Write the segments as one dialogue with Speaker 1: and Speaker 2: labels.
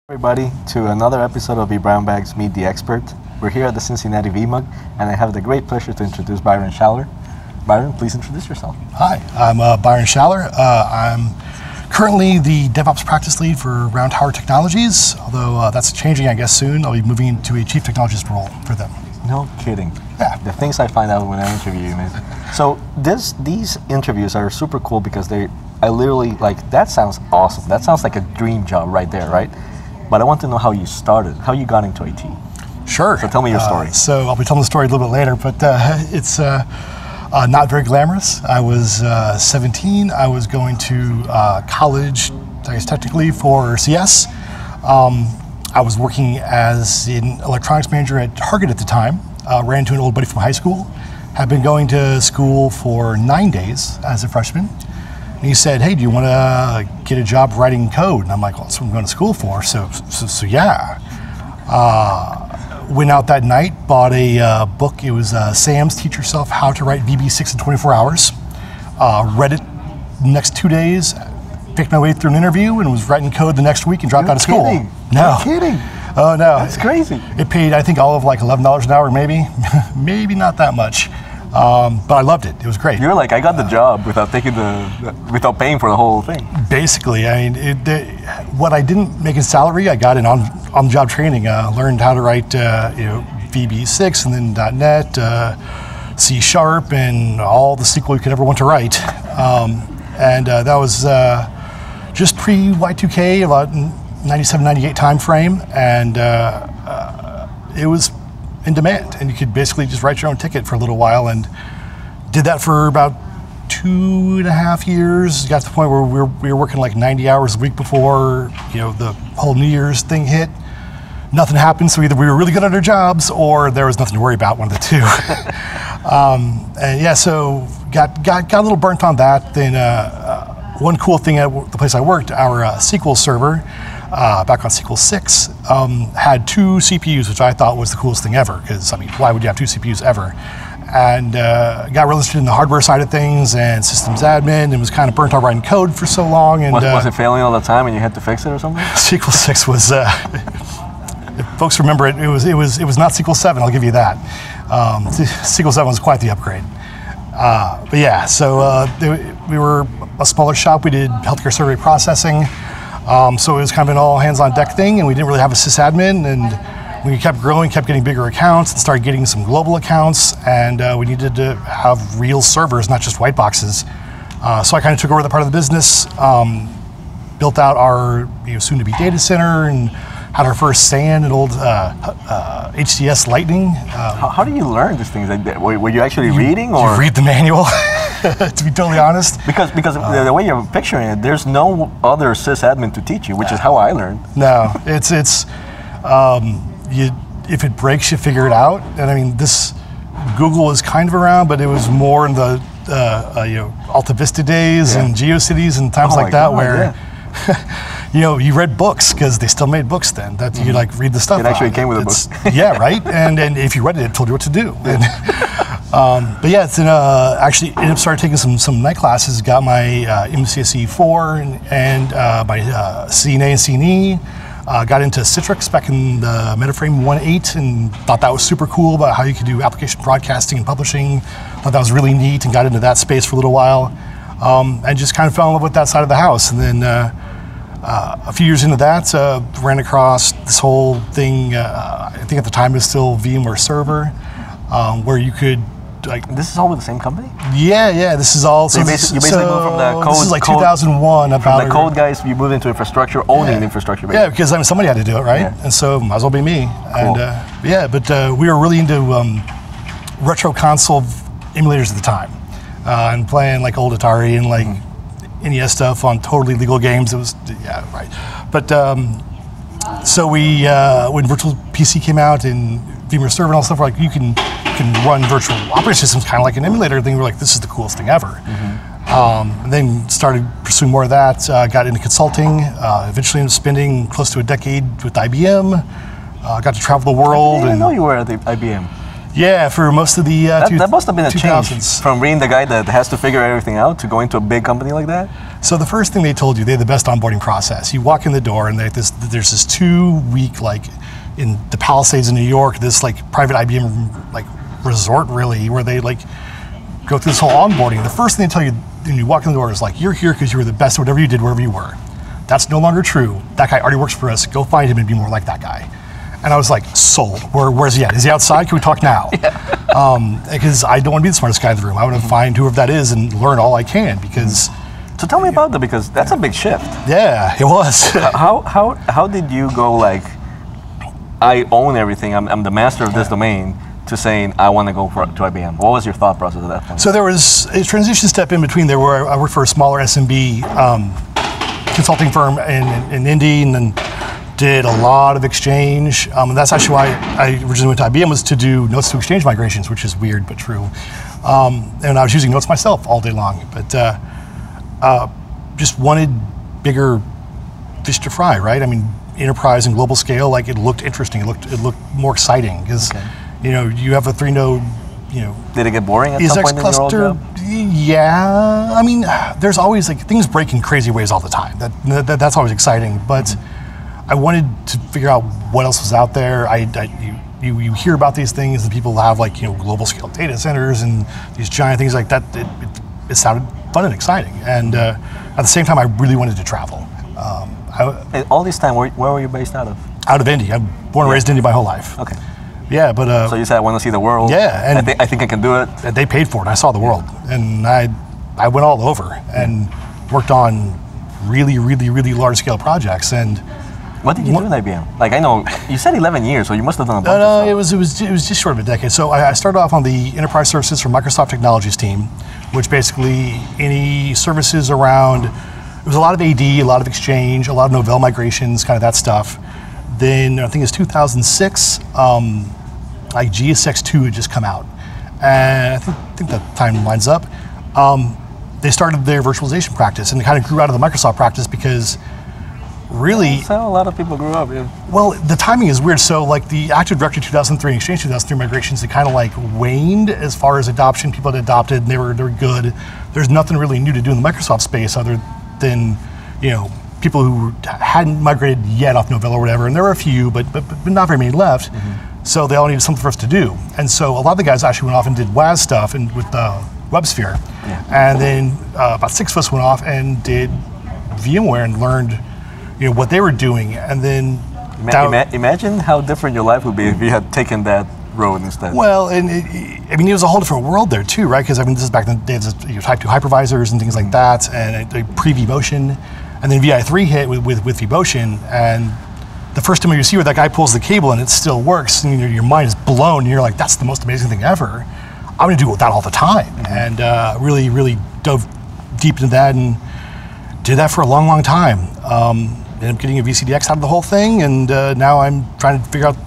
Speaker 1: Everybody to another episode of vBrownBag's Meet the Expert. We're here at the Cincinnati VMUG, and I have the great pleasure to introduce Byron Schaller. Byron, please introduce yourself.
Speaker 2: Hi, I'm Byron Schaller. I'm currently the DevOps practice lead for Round Tower Technologies, although that's changing, I guess, soon. I'll be moving into a chief technologist role for them.
Speaker 1: No kidding.
Speaker 2: Yeah.
Speaker 1: The things I find out when I interview you, man. So these interviews are super cool because I literally, that sounds awesome. That sounds like a dream job right there, right? But I want to know how you started, how you got into IT.
Speaker 2: Sure.
Speaker 1: So tell me your story.
Speaker 2: So I'll be telling the story a little bit later, but it's not very glamorous. I was 17. I was going to college, I guess technically, for CS. I was working as an electronics manager at Target at the time. Ran into an old buddy from high school. Had been going to school for 9 days as a freshman. And he said, "Hey, do you want to get a job writing code?" And I'm like, "Well, that's what I'm going to school for." So yeah. Went out that night, bought a book. It was Sam's Teach Yourself How to Write VB6 in 24 Hours. Read it the next 2 days, picked my way through an interview, and was writing code the next week and dropped out of school. No.
Speaker 1: You're kidding.
Speaker 2: Oh, no.
Speaker 1: That's crazy.
Speaker 2: It paid, I think, all of like $11 an hour, maybe. Maybe not that much. But I loved it. It was great.
Speaker 1: You're like, I got the job without without paying for the whole thing.
Speaker 2: Basically, I mean, what I didn't make in salary, I got in on-the-job training. Learned how to write, VB6 and then .NET, C#, and all the SQL you could ever want to write. That was just pre-Y2K, about 97, 98 time frame, and it was in demand, and you could basically just write your own ticket for a little while, and did that for about 2.5 years. Got to the point where we were working like 90 hours a week before the whole New Year's thing hit. Nothing happened, so either we were really good at our jobs or there was nothing to worry about, one of the two. And yeah, so got a little burnt on that. Then one cool thing at the place I worked, our SQL server, back on SQL 6, had 2 CPUs, which I thought was the coolest thing ever, because, I mean, why would you have 2 CPUs ever? And got real interested in the hardware side of things and systems admin, and was kind of burnt out writing code for so long. And
Speaker 1: was it failing all the time and you had to fix it or something?
Speaker 2: SQL 6 was, if folks remember it, it was not SQL 7, I'll give you that. SQL 7 was quite the upgrade. But yeah, so we were a smaller shop. We did healthcare survey processing. So it was kind of an all hands on deck thing, and we didn't really have a sysadmin, and we kept growing, kept getting bigger accounts, and started getting some global accounts, and we needed to have real servers, not just white boxes. So I kind of took over that part of the business, built out our soon-to-be data center, and had our first SAN, an old HCS Lightning.
Speaker 1: How do you learn these things? Were you actually reading, or
Speaker 2: you read the manual? To be totally honest,
Speaker 1: because the way you're picturing it, there's no other sysadmin to teach you, which is how I learned.
Speaker 2: No, it's if it breaks, you figure it out. And I mean, Google is kind of around, but it was more in the Alta Vista days and GeoCities and times like that, where you read books because they still made books then. That you like read the stuff.
Speaker 1: It actually came with a book.
Speaker 2: Yeah, right. And if you read it, it told you what to do. But yeah, it's actually ended up started taking some night classes. Got my MCSE 4 and my CNA and CNE. Got into Citrix back in the MetaFrame 1.8 and thought that was super cool about how you could do application broadcasting and publishing. Thought that was really neat and got into that space for a little while. And just kind of fell in love with that side of the house. And then a few years into that, ran across this whole thing. I think at the time it was still VMware Server, where you could.
Speaker 1: This is all with the same company?
Speaker 2: Yeah. This is all.
Speaker 1: So you basically moved from the code.
Speaker 2: This is like 2001.
Speaker 1: From the code guys, you moved into infrastructure, owning infrastructure. Basically.
Speaker 2: Yeah, because I mean somebody had to do it, right? Yeah. And so might as well be me.
Speaker 1: Cool.
Speaker 2: And but we were really into retro console emulators at the time, and playing like old Atari and like NES stuff on totally legal games. It was right. But so we when Virtual PC came out and VMware Server and all stuff, like you can run virtual operating systems kind of like an emulator thing. We're like, this is the coolest thing ever. And then started pursuing more of that. Got into consulting. Eventually ended up spending close to a decade with IBM. Got to travel the world.
Speaker 1: I didn't know you were at the IBM.
Speaker 2: Yeah, for most of the
Speaker 1: that must have been a
Speaker 2: 2000s.
Speaker 1: change from being the guy that has to figure everything out to going to a big company like that.
Speaker 2: So the first thing they told you, they had the best onboarding process. You walk in the door and there's this 2-week, like in the Palisades in New York, this like private IBM like resort really, where they like go through this whole onboarding. The first thing they tell you when you walk in the door is like, you're here because you were the best at whatever you did wherever you were. That's no longer true. That guy already works for us. Go find him and be more like that guy. And I was like, sold. Where's he at? Is he outside? Can we talk now? Because I don't want to be the smartest guy in the room. I want to find whoever that is and learn all I can because...
Speaker 1: So tell me about that, because that's a big shift.
Speaker 2: Yeah, it was.
Speaker 1: How did you go like, I own everything, I'm the master of this domain, to saying, I want to go to IBM? What was your thought process at that point?
Speaker 2: So there was a transition step in between there where I worked for a smaller SMB consulting firm in Indy, and then did a lot of Exchange. And that's actually why I originally went to IBM, was to do Notes to Exchange migrations, which is weird but true. And I was using Notes myself all day long, but just wanted bigger fish to fry, right? I mean, enterprise and global scale, like it looked interesting. It looked more exciting because you have a 3-node,
Speaker 1: Did it get boring at some point in your old job?
Speaker 2: Yeah, I mean, there's always like things break in crazy ways all the time. That's always exciting, but I wanted to figure out what else was out there. You hear about these things, and people have like global scale data centers and these giant things like that. It sounded fun and exciting, and at the same time, I really wanted to travel.
Speaker 1: All this time, where were you based out of?
Speaker 2: Out of Indy. I'm born and raised in Indy my whole life.
Speaker 1: Okay.
Speaker 2: Yeah, but
Speaker 1: so you said, I want to see the world.
Speaker 2: Yeah, and
Speaker 1: I think I can do it.
Speaker 2: They paid for it. I saw the world, and I went all over and worked on really, really, really large scale projects. And
Speaker 1: what did you do in IBM? Like, I know you said 11 years, so you must have done a bunch of stuff.
Speaker 2: It was just short of a decade. So I started off on the enterprise services for Microsoft Technologies team, which basically any services around. It was a lot of AD, a lot of Exchange, a lot of Novell migrations, kind of that stuff. Then I think it's 2006, like GSX2 had just come out. And I think that time lines up. They started their virtualization practice, and it kind of grew out of the Microsoft practice because really...
Speaker 1: That's how a lot of people grew up, yeah.
Speaker 2: Well, the timing is weird. So like the Active Directory 2003 and Exchange 2003 migrations, they kind of like waned as far as adoption. People had adopted, and they were good. There's nothing really new to do in the Microsoft space other than, people who hadn't migrated yet off Novell or whatever, and there were a few, but not very many left. So they all needed something for us to do. And so a lot of the guys actually went off and did WAS stuff and with WebSphere. And then about 6 of us went off and did VMware and learned what they were doing. And then
Speaker 1: imagine how different your life would be if you had taken that road instead.
Speaker 2: Well, and it was a whole different world there too, right? Because this is back in the days of Type 2 hypervisors and things like that, and pre-vMotion. And then VI3 hit with vMotion, and the first time you see where that guy pulls the cable and it still works, and your mind is blown, and you're like, that's the most amazing thing ever. I'm gonna do that all the time. And really, really dove deep into that and did that for a long, long time. Ended up getting a VCDX out of the whole thing, and now I'm trying to figure out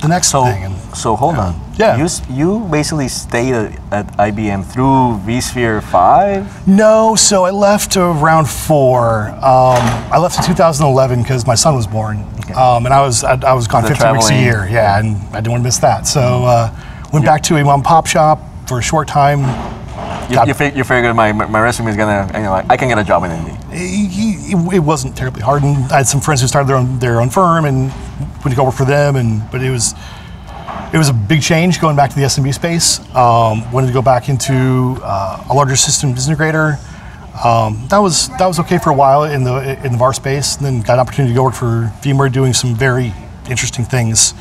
Speaker 2: the next thing.
Speaker 1: So hold on.
Speaker 2: Yeah.
Speaker 1: You basically stayed at IBM through vSphere 5?
Speaker 2: No, so I left around 4. I left in 2011 because my son was born, and I was gone 15 weeks a year. Yeah, and I didn't want to miss that. So went back to a mom and pop shop for a short time.
Speaker 1: You figured my resume is gonna, I can get a job in Indy.
Speaker 2: It wasn't terribly hard, and I had some friends who started their own firm and went to go work for them, but it was a big change going back to the SMB space. Wanted to go back into a larger systems integrator. That was okay for a while in the VAR space, and then got an opportunity to go work for VMware doing some very interesting things.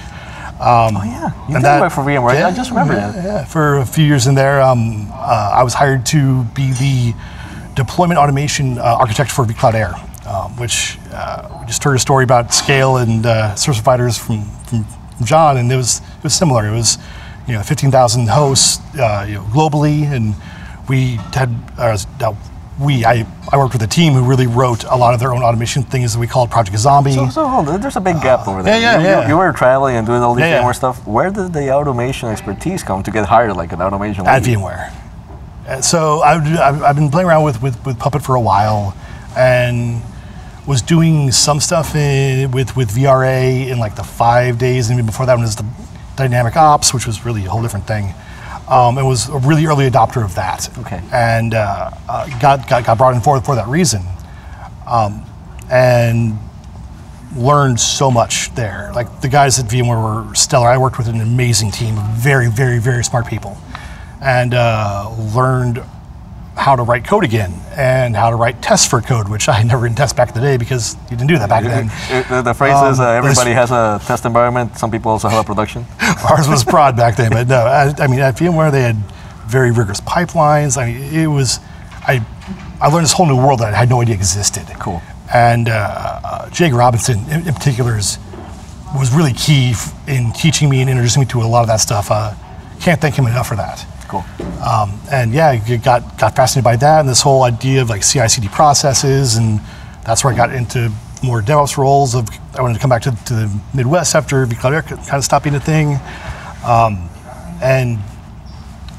Speaker 1: You did work for VMware. Yeah, I just remember that.
Speaker 2: Yeah, for a few years in there, I was hired to be the deployment automation architect for vCloud Air, which we just heard a story about scale and service providers from John, and it was similar. It was 15,000 hosts globally, and we had I worked with a team who really wrote a lot of their own automation things that we called Project Zombie.
Speaker 1: So hold on, there's a big gap over there.
Speaker 2: Yeah.
Speaker 1: You were traveling and doing all this VMware stuff. Where did the automation expertise come to get hired like an automation lead?
Speaker 2: At VMware. So I've been playing around with Puppet for a while, and was doing some stuff with VRA in like the 5 days, and even before that, when it was the dynamic ops, which was really a whole different thing. It was a really early adopter of that.
Speaker 1: Okay.
Speaker 2: And got brought in for that reason. And learned so much there. Like the guys at VMware were stellar. I worked with an amazing team of very, very, very smart people, and learned how to write code again and how to write tests for code, which I never did test back in the day because you didn't do that back then.
Speaker 1: The phrase is everybody has a test environment. Some people also have a production.
Speaker 2: Ours was prod back then, but no. I mean, at VMware they had very rigorous pipelines. I mean, it was I learned this whole new world that I had no idea existed.
Speaker 1: Cool.
Speaker 2: And Jake Robinson, in particular, was really key in teaching me and introducing me to a lot of that stuff. Can't thank him enough for that.
Speaker 1: Cool.
Speaker 2: And yeah, I got fascinated by that and this whole idea of like CI/CD processes, and that's where I got into more DevOps roles. I wanted to come back to the Midwest after vCloud kind of stopped being a thing, and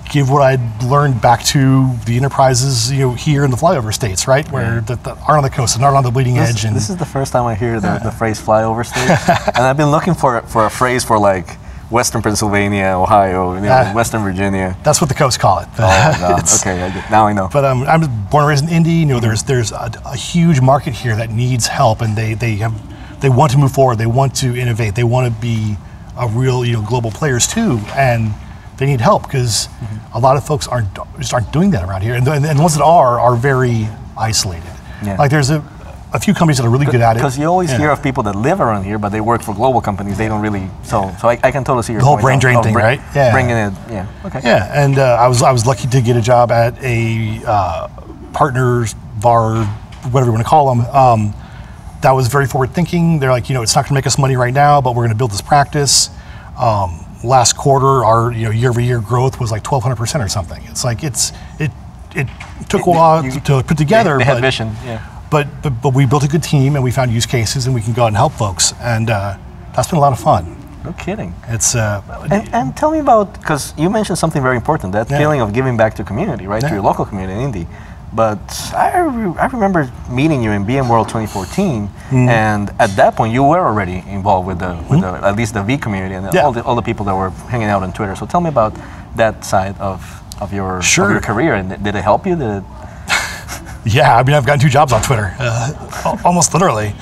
Speaker 2: give what I'd learned back to the enterprises, here in the flyover states, right, where that aren't on the coast and aren't on the bleeding edge. And
Speaker 1: this is the first time I hear the phrase flyover states, and I've been looking for a phrase for like Western Pennsylvania, Ohio, Western Virginia.
Speaker 2: That's what the coast call it.
Speaker 1: Okay, now I know.
Speaker 2: But I'm born and raised in Indy. There's a huge market here that needs help, and they want to move forward. They want to innovate. They want to be a real global players too, and they need help because a lot of folks just aren't doing that around here, and the ones that are very isolated.
Speaker 1: Yeah.
Speaker 2: Like there's a few companies that are really good at it.
Speaker 1: Because you always hear of people that live around here, but they work for global companies. They don't really. So I can totally see your
Speaker 2: the whole brain drain thing, right? Yeah.
Speaker 1: Bringing it. Yeah. Okay.
Speaker 2: Yeah, and I was lucky to get a job at a partners bar, whatever you want to call them. That was very forward thinking. They're like, it's not going to make us money right now, but we're going to build this practice. Last quarter, our year-over-year growth was like 1,200% or something. It's like it took a while to put together.
Speaker 1: They had vision, yeah.
Speaker 2: But we built a good team and we found use cases and we can go out and help folks, and that's been a lot of fun.
Speaker 1: No kidding.
Speaker 2: It's
Speaker 1: and tell me about, because you mentioned something very important, that feeling of giving back to community, right, to your local community in Indy. But I remember meeting you in VMworld 2014, and at that point you were already involved with the at least the V community and all the people that were hanging out on Twitter. So tell me about that side of your career, and did it help you?
Speaker 2: Yeah, I mean, I've gotten 2 jobs on Twitter, almost literally.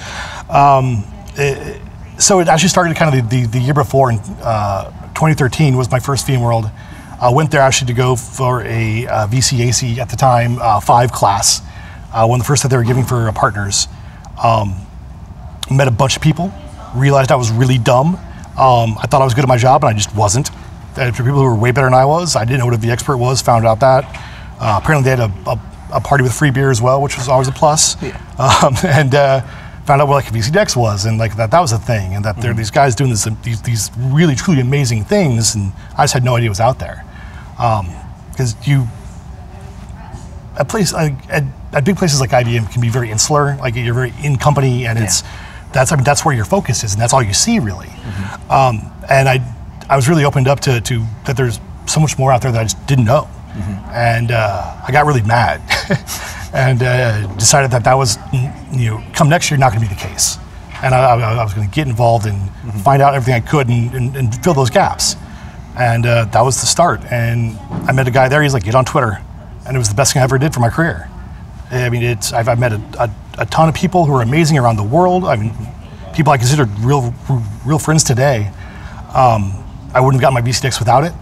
Speaker 2: So it actually started kind of the year before. In 2013 was my first VMworld. I went there actually to go for a VCAC at the time 5 class, one of the first that they were giving for partners. Met a bunch of people, realized I was really dumb. I thought I was good at my job, and I just wasn't. For people who were way better than I was, I didn't know what a vExpert was, found out that. Apparently they had a party with free beer as well, which was always a plus. Yeah. And found out what like a VCDex was, and like that was a thing, and that there are these guys doing these really truly amazing things, and I just had no idea it was out there. Because at big places like IBM can be very insular, like you're very in company, and that's where your focus is, and that's all you see really. And I was really opened up to that there's so much more out there that I just didn't know. And I got really mad and decided that was, come next year, not going to be the case. And I was going to get involved and find out everything I could and fill those gaps. And that was the start. And I met a guy there. He's like, get on Twitter. And it was the best thing I ever did for my career. I mean, I've met a ton of people who are amazing around the world. I mean, people I consider real friends today. I wouldn't have gotten my VCDex without it.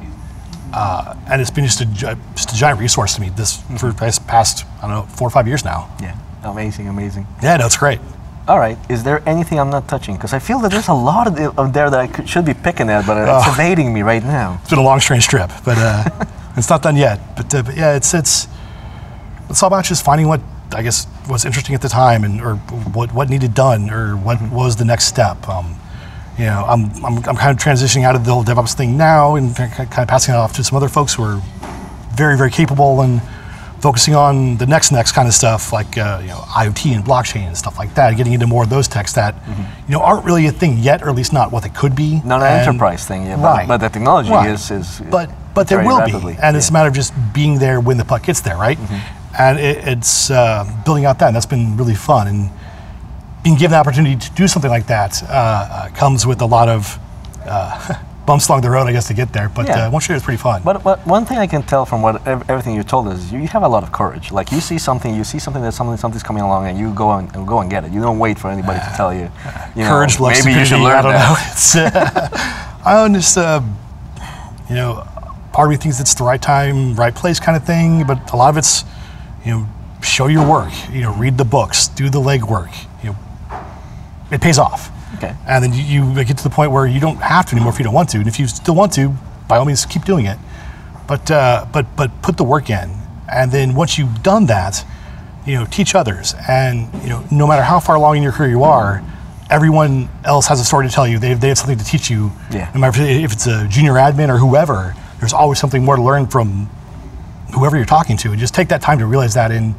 Speaker 2: And it's been just a giant resource to me for the past, 4 or 5 years now.
Speaker 1: Yeah, amazing.
Speaker 2: Yeah, no, it's great.
Speaker 1: All right, is there anything I'm not touching? Because I feel that there's a lot of there that I should be picking at, but it's evading me right now.
Speaker 2: It's been a long, strange trip, but it's not done yet. But yeah, it's all about just finding what I guess was interesting at the time, or what needed done, or what was the next step. I'm kind of transitioning out of the whole DevOps thing now and kind of passing it off to some other folks who are very, very capable and focusing on the next kind of stuff like IoT and blockchain and stuff like that, getting into more of those techs that aren't really a thing yet, or at least not what they could be.
Speaker 1: Not an enterprise thing yet,
Speaker 2: right.
Speaker 1: But the technology is
Speaker 2: but there will rapidly. Be, and it's a matter of just being there when the puck gets there, right? And it's building out that, and that's been really fun. And being given the opportunity to do something like that comes with a lot of bumps along the road, I guess, to get there. But once you're there, it's pretty fun.
Speaker 1: But one thing I can tell from everything you told us is you have a lot of courage. Like you see something that something's coming along, and you go and get it. You don't wait for anybody to tell you.
Speaker 2: Courage, love,
Speaker 1: maybe you should learn
Speaker 2: I don't
Speaker 1: that.
Speaker 2: know. It's, I don't just, you know, part of me thinks it's the right time, right place kind of thing. But a lot of it's, you know, show your work. You know, read the books, do the legwork. You know, it pays off.
Speaker 1: Okay.
Speaker 2: And then you get to the point where you don't have to anymore if you don't want to. And if you still want to, by all means, keep doing it. But put the work in. And then once you've done that, you know, teach others. And you know, no matter how far along in your career you are, everyone else has a story to tell you. They have something to teach you.
Speaker 1: Yeah.
Speaker 2: No matter if it's a junior admin or whoever, there's always something more to learn from whoever you're talking to. And just take that time to realize that and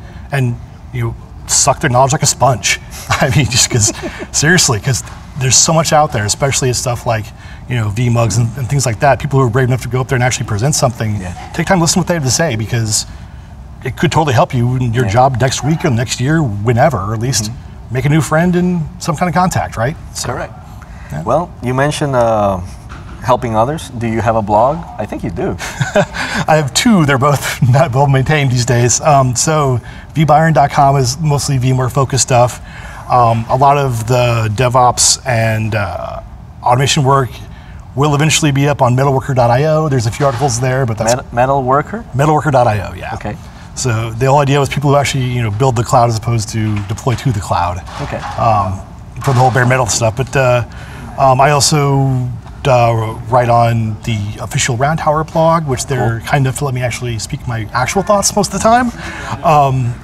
Speaker 2: you know, suck their knowledge like a sponge. I mean, just because seriously, because there's so much out there, especially stuff like, you know, vMugs and things like that. People who are brave enough to go up there and actually present something.
Speaker 1: Yeah.
Speaker 2: Take time to listen to what they have to say, because it could totally help you in your job next week or next year, whenever, or at least make a new friend and some kind of contact, right? So,
Speaker 1: correct. Yeah. Well, you mentioned helping others. Do you have a blog? I think you do.
Speaker 2: I have two. They're both not well maintained these days. So vByron.com is mostly VMware focused stuff. A lot of the DevOps and automation work will eventually be up on metalworker.io. There's a few articles there, but that's
Speaker 1: Metalworker?
Speaker 2: Metalworker.io, yeah.
Speaker 1: Okay.
Speaker 2: So the whole idea was people who actually, you know, build the cloud as opposed to deploy to the cloud.
Speaker 1: Okay.
Speaker 2: For the whole bare metal stuff. But I also write on the official Round Tower blog, which they're kind enough to let me actually speak my actual thoughts most of the time.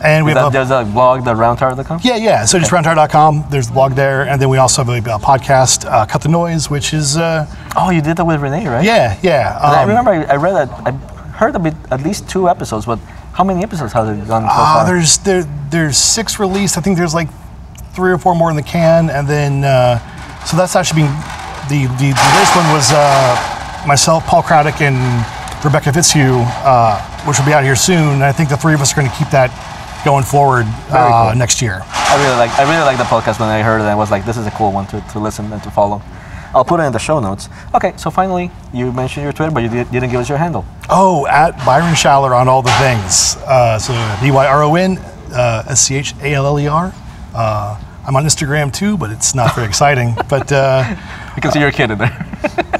Speaker 2: And we have
Speaker 1: there's a blog, the roundtower.com?
Speaker 2: Yeah. So just roundtower.com. There's the blog there, and then we also have a podcast, Cut the Noise, which is.
Speaker 1: Oh, you did that with Renee, right?
Speaker 2: Yeah.
Speaker 1: I remember I read that. I heard of it, at least 2 episodes, but how many episodes has it gone so far?
Speaker 2: There's 6 released. I think there's like 3 or 4 more in the can, and then so that's actually been. The latest one was myself, Paul Craddock, and Rebecca Fitzhugh, which will be out here soon. And I think the 3 of us are going to keep that going forward
Speaker 1: cool.
Speaker 2: next year.
Speaker 1: I really like the podcast. When I heard it, I was like, this is a cool one to listen and to follow. I'll put it in the show notes. Okay, so finally, you mentioned your Twitter, but you didn't give us your handle.
Speaker 2: Oh, at Byron Schaller on all the things. So BYRON SCHALLER. I'm on Instagram too, but it's not very exciting. But
Speaker 1: you can see your kid in there.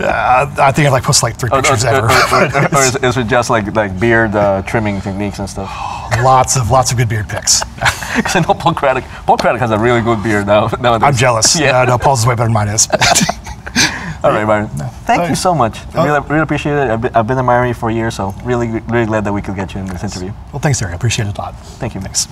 Speaker 2: I think I've like posted like 3 pictures ever.
Speaker 1: Or is it just like beard trimming techniques and stuff?
Speaker 2: Lots of good beard pics.
Speaker 1: Because I know Paul Craddock has a really good beard nowadays.
Speaker 2: I'm jealous.
Speaker 1: Yeah.
Speaker 2: No, Paul's way better than mine is.
Speaker 1: All right, Byron. Thank you so much. I really appreciate it. I've been admiring you for years, so really glad that we could get you in this interview.
Speaker 2: Well, thanks, Terry. I appreciate it a lot.
Speaker 1: Thank you.
Speaker 2: Thanks.